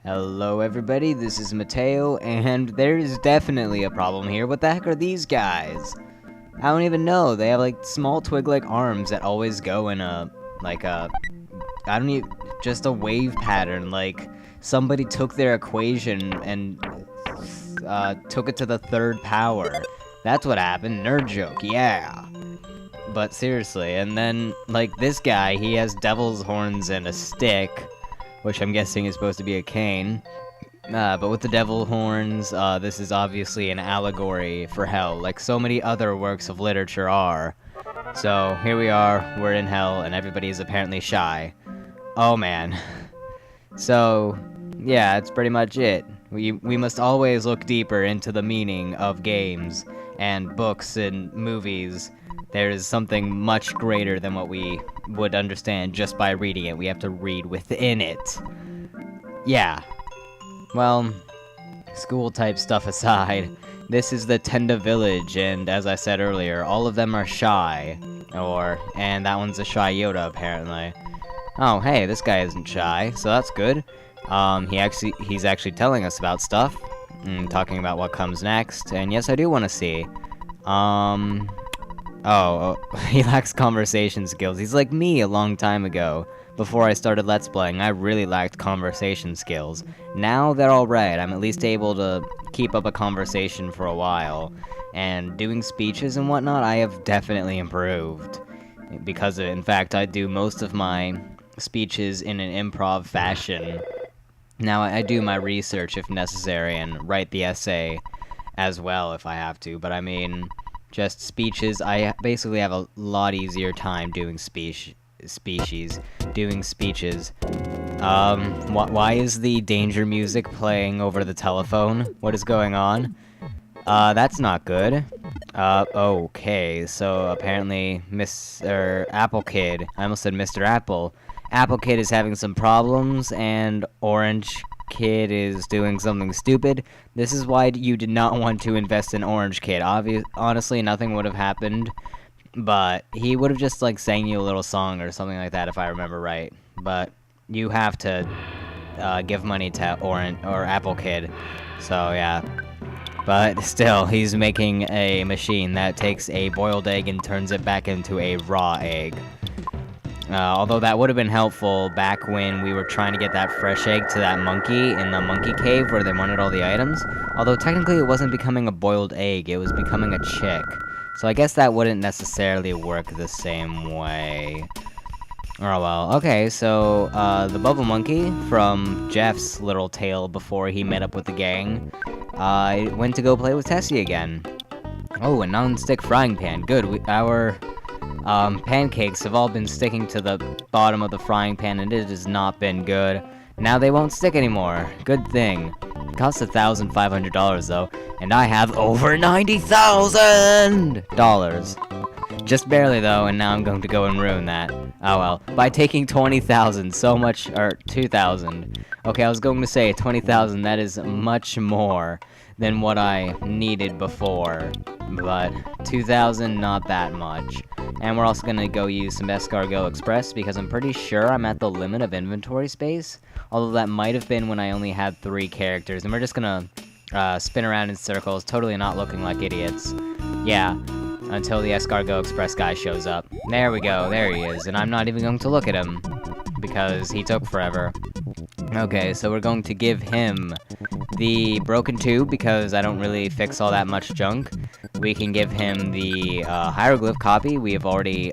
Hello everybody, this is Mateo, and there's definitely a problem here. What the heck are these guys? I don't even know. They have like small twig-like arms that always go in a, I don't even, just a wave pattern. Like, somebody took their equation and took it to the third power. That's what happened. Nerd joke, yeah. But seriously, and then, like, this guy, he has devil's horns and a stick, which I'm guessing is supposed to be a cane. But with the devil horns, this is obviously an allegory for hell, like so many other works of literature are. So, here we are, we're in hell, and everybody is apparently shy. Oh man. So, yeah, that's pretty much it. We must always look deeper into the meaning of games, and books, and movies. There is something much greater than what we would understand just by reading it. We have to read within it. Yeah. Well, school-type stuff aside, this is the Tenda village, and as I said earlier, all of them are shy. And that one's a shy Yoda, apparently. Oh, hey, this guy isn't shy, so that's good. He's actually telling us about stuff, and talking about what comes next, and yes, I do want to see. He lacks conversation skills. He's like me a long time ago. Before I started Let's Playing, I really lacked conversation skills. Now they're alright. I'm at least able to keep up a conversation for a while. And doing speeches and whatnot, I have definitely improved. Because, in fact, I do most of my speeches in an improv fashion. Now, I do my research if necessary and write the essay as well if I have to. But I mean, just speeches, I basically have a lot easier time doing speeches. Why is the danger music playing over the telephone? What is going on? That's not good. Okay, so apparently Mr. Apple Kid, I almost said Mr. Apple. Apple Kid is having some problems, and Orange Kid is doing something stupid. This is why you did not want to invest in Orange Kid. Honestly, nothing would have happened. But he would have just, like, sang you a little song or something like that, if I remember right. But you have to give money to Orange or Apple Kid. So, yeah. But still, he's making a machine that takes a boiled egg and turns it back into a raw egg. Although that would have been helpful back when we were trying to get that fresh egg to that monkey in the monkey cave where they wanted all the items. Although technically it wasn't becoming a boiled egg, it was becoming a chick. So I guess that wouldn't necessarily work the same way. Oh well, okay, so, the Bubble Monkey from Jeff's little tale before he met up with the gang, went to go play with Tessie again. Oh, a non-stick frying pan, good. Our pancakes have all been sticking to the bottom of the frying pan, and it has not been good. Now they won't stick anymore, good thing. It costs $1,500 though, and I have over $90,000! Just barely though, and now I'm going to go and ruin that. Oh well. By taking 20,000, so much, or 2,000. Okay, I was going to say 20,000, that is much more than what I needed before. But 2,000, not that much. And we're also gonna go use some Escargot Express, because I'm pretty sure I'm at the limit of inventory space. Although that might have been when I only had 3 characters, and we're just gonna spin around in circles, totally not looking like idiots. Yeah. Until the Escargot Express guy shows up. There we go, there he is, and I'm not even going to look at him, because he took forever. Okay, so we're going to give him the broken tube, because I don't really fix all that much junk. We can give him the hieroglyph copy. We have already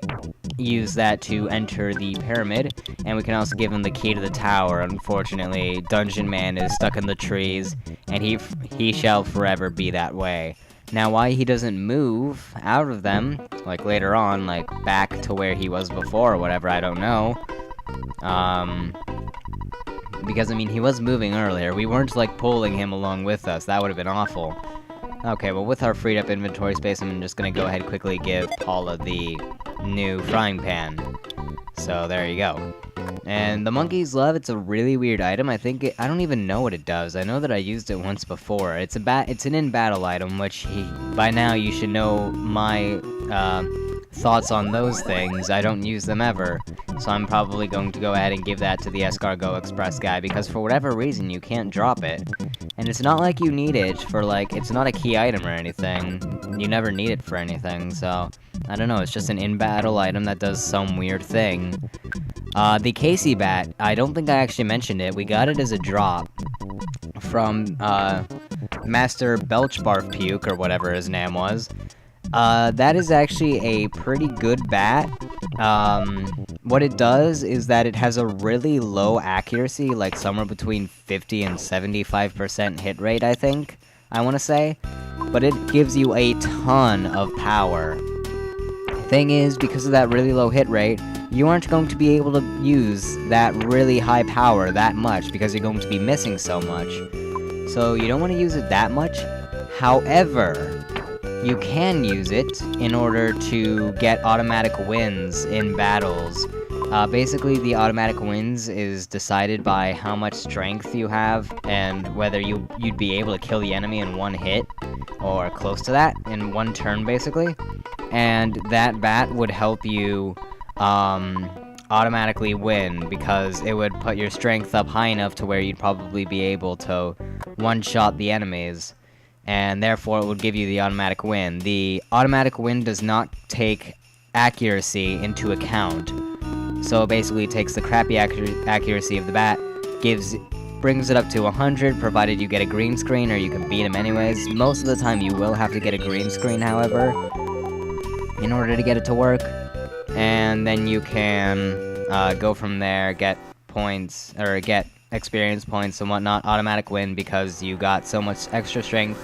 used that to enter the pyramid, and we can also give him the key to the tower. Unfortunately, Dungeon Man is stuck in the trees, and he shall forever be that way. Now, why he doesn't move out of them, like later on, like back to where he was before or whatever, I don't know. Because, I mean, he was moving earlier. We weren't, like, pulling him along with us. That would have been awful. Okay, well, with our freed up inventory space, I'm just gonna go ahead and quickly give Paula the new frying pan. So, there you go. And the monkey's love, it's a really weird item. I don't even know what it does. I know that I used it once before. It's an in-battle item, which by now you should know my thoughts on those things. I don't use them ever. So I'm probably going to go ahead and give that to the Escargot Express guy, because for whatever reason, you can't drop it. And it's not like you need it for, like, it's not a key item or anything. You never need it for anything, so... I don't know, it's just an in-battle item that does some weird thing. The Casey Bat, I don't think I actually mentioned it. We got it as a drop from, Master Belchbarf Puke, or whatever his name was. That is actually a pretty good bat. What it does is that it has a really low accuracy, like somewhere between 50 and 75% hit rate, I think, I want to say. But it gives you a ton of power. Thing is, because of that really low hit rate, you aren't going to be able to use that really high power that much, because you're going to be missing so much. So you don't want to use it that much. However, you can use it in order to get automatic wins in battles. Basically, the automatic wins is decided by how much strength you have, and whether you'd be able to kill the enemy in one hit, or close to that, in one turn, basically. And that bat would help you, automatically win, because it would put your strength up high enough to where you'd probably be able to one-shot the enemies. And therefore it would give you the automatic win. The automatic win does not take accuracy into account. So basically it takes the crappy accuracy of the bat, brings it up to 100, provided you get a green screen, or you can beat him anyways. Most of the time you will have to get a green screen, however, in order to get it to work. And then you can go from there, get points, or get experience points and whatnot, automatic win, because you got so much extra strength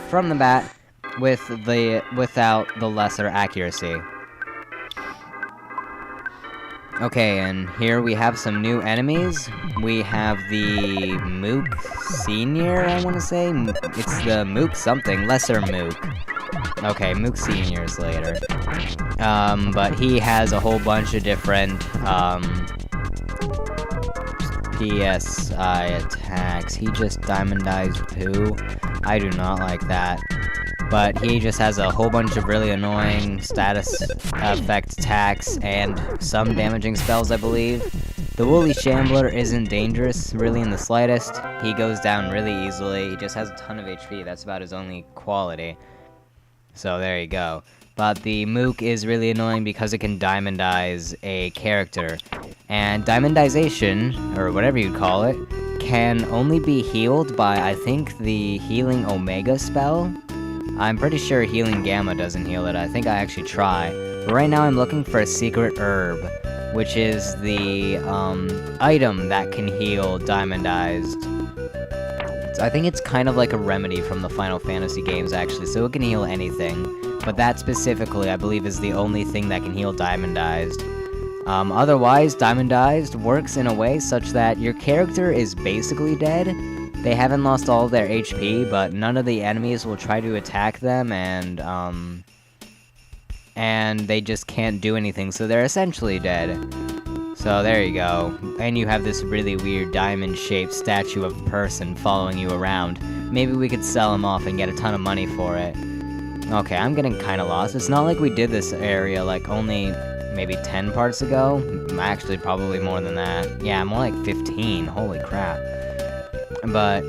from the bat without the lesser accuracy. Okay, and here we have some new enemies. We have the Mook Senior, I want to say. It's the Mook something, Lesser Mook. Okay, Mook Senior's later. But he has a whole bunch of different, PSI attacks. He just diamondized poo. I do not like that. But he just has a whole bunch of really annoying status effect attacks and some damaging spells, I believe. The Woolly Shambler isn't dangerous, really, in the slightest. He goes down really easily. He just has a ton of HP. That's about his only quality. So there you go. But the Mook is really annoying because it can diamondize a character. And diamondization, or whatever you'd call it, can only be healed by, I think, the Healing Omega spell. I'm pretty sure Healing Gamma doesn't heal it. I think I actually try. But right now I'm looking for a secret herb, which is the item that can heal diamondized. I think it's kind of like a remedy from the Final Fantasy games, actually, so it can heal anything. But that specifically, I believe, is the only thing that can heal diamondized. Otherwise, diamondized works in a way such that your character is basically dead. They haven't lost all of their HP, but none of the enemies will try to attack them, and they just can't do anything, so they're essentially dead. So there you go. And you have this really weird diamond-shaped statue of a person following you around. Maybe we could sell him off and get a ton of money for it. Okay, I'm getting kinda lost. It's not like we did this area, like, only maybe 10 parts ago. Actually, probably more than that. Yeah, more like 15. Holy crap. But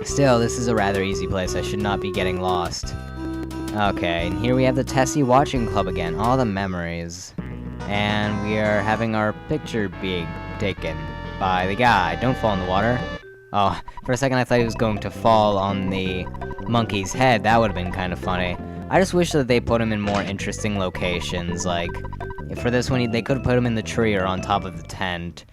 still, this is a rather easy place. I should not be getting lost. Okay, and here we have the Tessie Watching Club again. All the memories. And we are having our picture being taken by the guy. Don't fall in the water. Oh, for a second I thought he was going to fall on the monkey's head. That would have been kind of funny. I just wish that they put him in more interesting locations. Like, for this one, they could have put him in the tree or on top of the tent.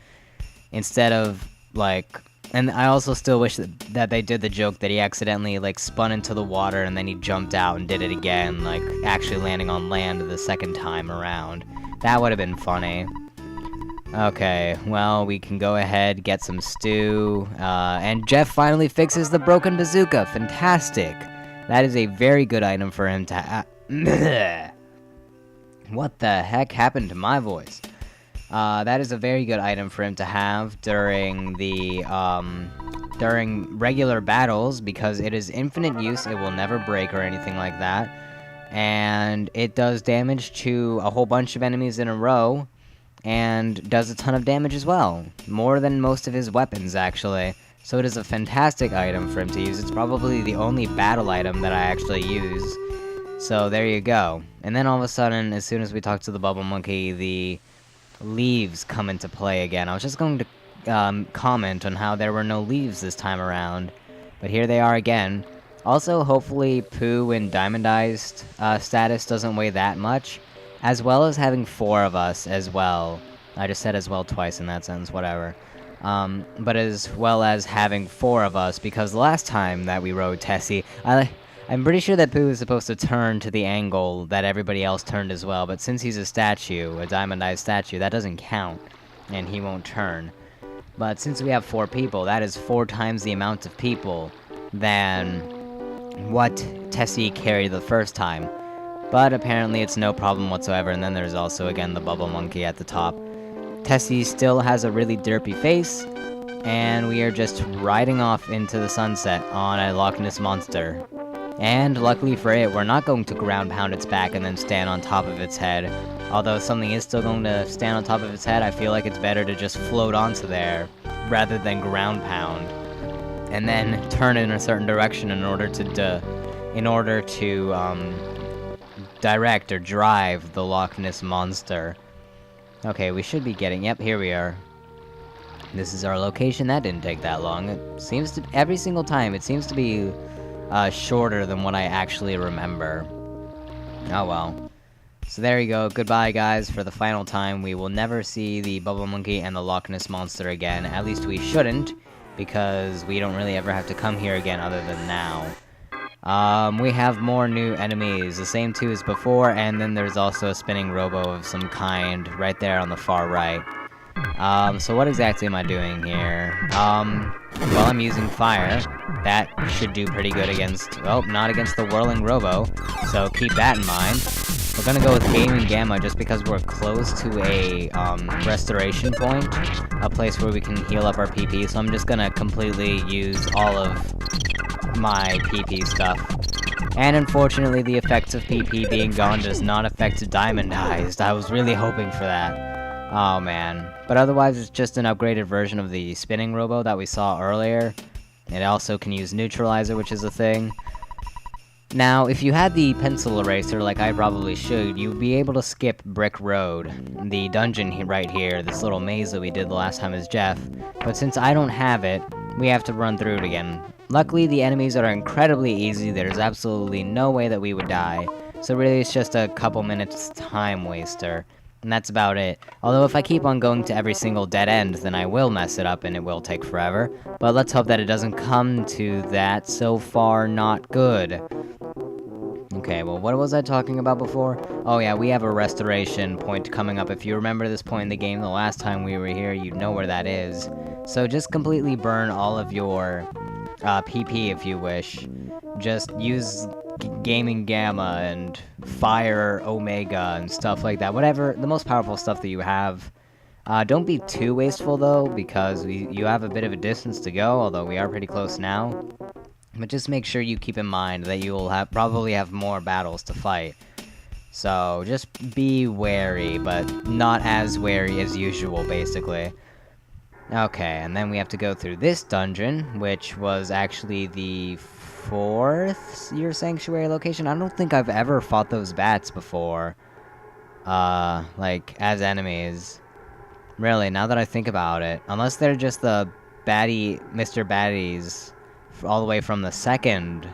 Instead of, like... And I also still wish that they did the joke that he accidentally, like, spun into the water and then he jumped out and did it again, like, actually landing on land the second time around. That would have been funny. Okay, well, we can go ahead, get some stew, and Jeff finally fixes the broken bazooka. Fantastic! That is a very good item for him to have. What the heck happened to my voice? That is a very good item for him to have during the, during regular battles, because it is infinite use, it will never break or anything like that. and it does damage to a whole bunch of enemies in a row, and does a ton of damage as well. More than most of his weapons, actually. So it is a fantastic item for him to use. It's probably the only battle item that I actually use. So there you go. And then all of a sudden, as soon as we talk to the Bubble Monkey, the leaves come into play again. I was just going to comment on how there were no leaves this time around, but here they are again. Also, hopefully Pooh and Diamond Eye's status doesn't weigh that much, as well as having 4 of us as well. I just said as well twice in that sentence, whatever. But as well as having 4 of us, because the last time that we rode Tessie, I'm pretty sure that Pooh is supposed to turn to the angle that everybody else turned as well, but since he's a statue, a Diamond Eye statue, that doesn't count, and he won't turn. But since we have 4 people, that is 4 times the amount of people than what Tessie carried the first time. But apparently it's no problem whatsoever, and then there's also, again, the Bubble Monkey at the top. Tessie still has a really derpy face, and we are just riding off into the sunset on a Loch Ness Monster. And luckily for it, we're not going to ground pound its back and then stand on top of its head. Although something is still going to stand on top of its head, I feel like it's better to just float onto there rather than ground pound. And then turn in a certain direction in order to direct or drive the Loch Ness Monster. Okay, we should be getting... Yep, here we are. This is our location. That didn't take that long. It seems to... Every single time, it seems to be shorter than what I actually remember. Oh well. So there you go. Goodbye, guys, for the final time. We will never see the Bubble Monkey and the Loch Ness Monster again. At least we shouldn't, because we don't really ever have to come here again other than now. We have more new enemies, the same 2 as before, and then there's also a spinning robo of some kind right there on the far right. So what exactly am I doing here? Well, I'm using fire. That should do pretty good against, well, not against the whirling robo, so keep that in mind. We're gonna go with Gaming Gamma just because we're close to a, restoration point, a place where we can heal up our PP, so I'm just gonna completely use all of my PP stuff. And unfortunately, the effects of PP being gone does not affect Diamond Eyes. I was really hoping for that. Oh man. But otherwise, it's just an upgraded version of the spinning robo that we saw earlier. It also can use neutralizer, which is a thing. Now, if you had the pencil eraser, like I probably should, you'd be able to skip Brick Road, the dungeon right here, this little maze that we did the last time as Jeff. But since I don't have it, we have to run through it again. Luckily, the enemies are incredibly easy. There's absolutely no way that we would die. So really, it's just a couple minutes time waster. And that's about it. Although if I keep on going to every single dead end, then I will mess it up and it will take forever. But let's hope that it doesn't come to that. So far, not good. Okay, well, what was I talking about before? Oh yeah, we have a restoration point coming up. If you remember this point in the game the last time we were here, you know where that is. So just completely burn all of your PP if you wish. Just use Gaming Gamma and Fire Omega and stuff like that. Whatever, the most powerful stuff that you have. Don't be too wasteful though, because you have a bit of a distance to go, although we are pretty close now. But just make sure you keep in mind that you will probably have more battles to fight. So just be wary, but not as wary as usual, basically. Okay, and then we have to go through this dungeon, which was actually the 4th Year Sanctuary location. I don't think I've ever fought those bats before. Like, as enemies. Really, now that I think about it. Unless they're just the Mr. Baddies all the way from the 2nd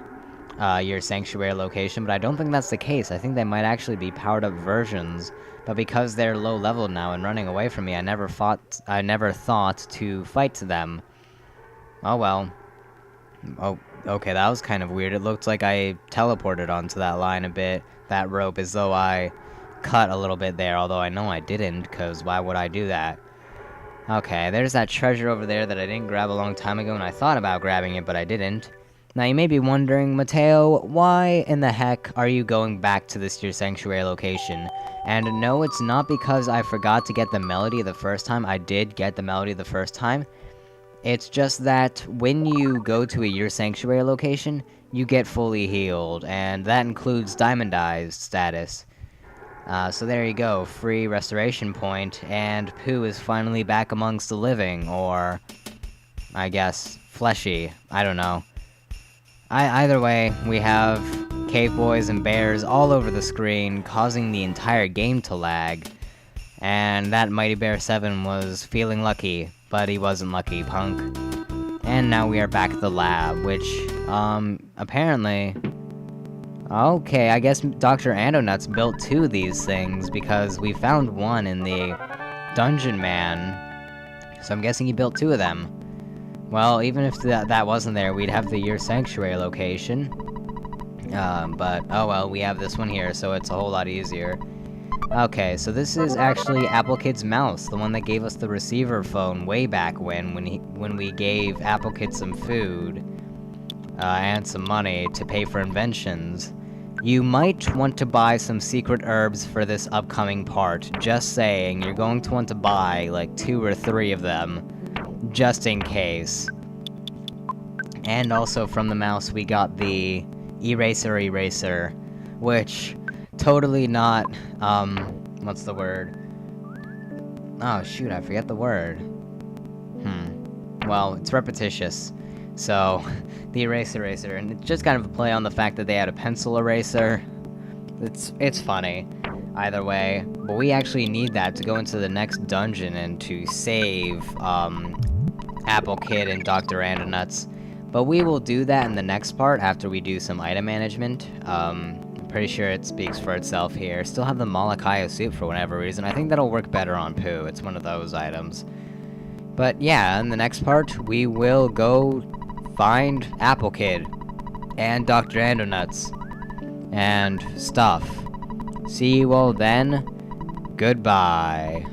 Year Sanctuary location, but I don't think that's the case. I think they might actually be powered up versions. But because they're low level now and running away from me, I never thought to fight them. Oh well. Oh, okay, that was kind of weird. It looked like I teleported onto that line a bit, that rope, as though I cut a little bit there, although I know I didn't, because why would I do that? Okay, there's that treasure over there that I didn't grab a long time ago, and I thought about grabbing it, but I didn't. Now, you may be wondering, Mateo, why in the heck are you going back to this Year Sanctuary location? And no, it's not because I forgot to get the melody the first time. I did get the melody the first time. It's just that when you go to a Year Sanctuary location, you get fully healed, and that includes Diamondized status. So there you go, free restoration point, and Pooh is finally back amongst the living, or I guess fleshy. I don't know. Either way, we have cave boys and bears all over the screen, causing the entire game to lag. And that Mighty Bear 7 was feeling lucky, but he wasn't lucky, punk. And now we are back at the lab, which, apparently... Okay, I guess Dr. Andonuts built 2 of these things, because we found one in the Dungeon Man. So I'm guessing he built 2 of them. Well, even if that wasn't there, we'd have the Year Sanctuary location. But, oh well, we have this one here, so it's a whole lot easier. Okay, so this is actually Apple Kid's mouse, the one that gave us the receiver phone way back when we gave Apple Kid some food, and some money to pay for inventions. You might want to buy some secret herbs for this upcoming part, just saying, you're going to want to buy, like, 2 or 3 of them. Just in case. And also from the mouse we got the eraser, which totally not, what's the word? Oh shoot, I forget the word. Well, it's repetitious. So, the eraser, and it's just kind of a play on the fact that they had a pencil eraser. It's funny. Either way, but we actually need that to go into the next dungeon and to save, Apple Kid and Dr. Andonuts. But we will do that in the next part after we do some item management. I'm pretty sure it speaks for itself here. Still have the Malakayo suit for whatever reason. I think that'll work better on Pooh. It's one of those items. But yeah, in the next part, we will go find Apple Kid and Dr. Andonuts and stuff. See you all then. Goodbye.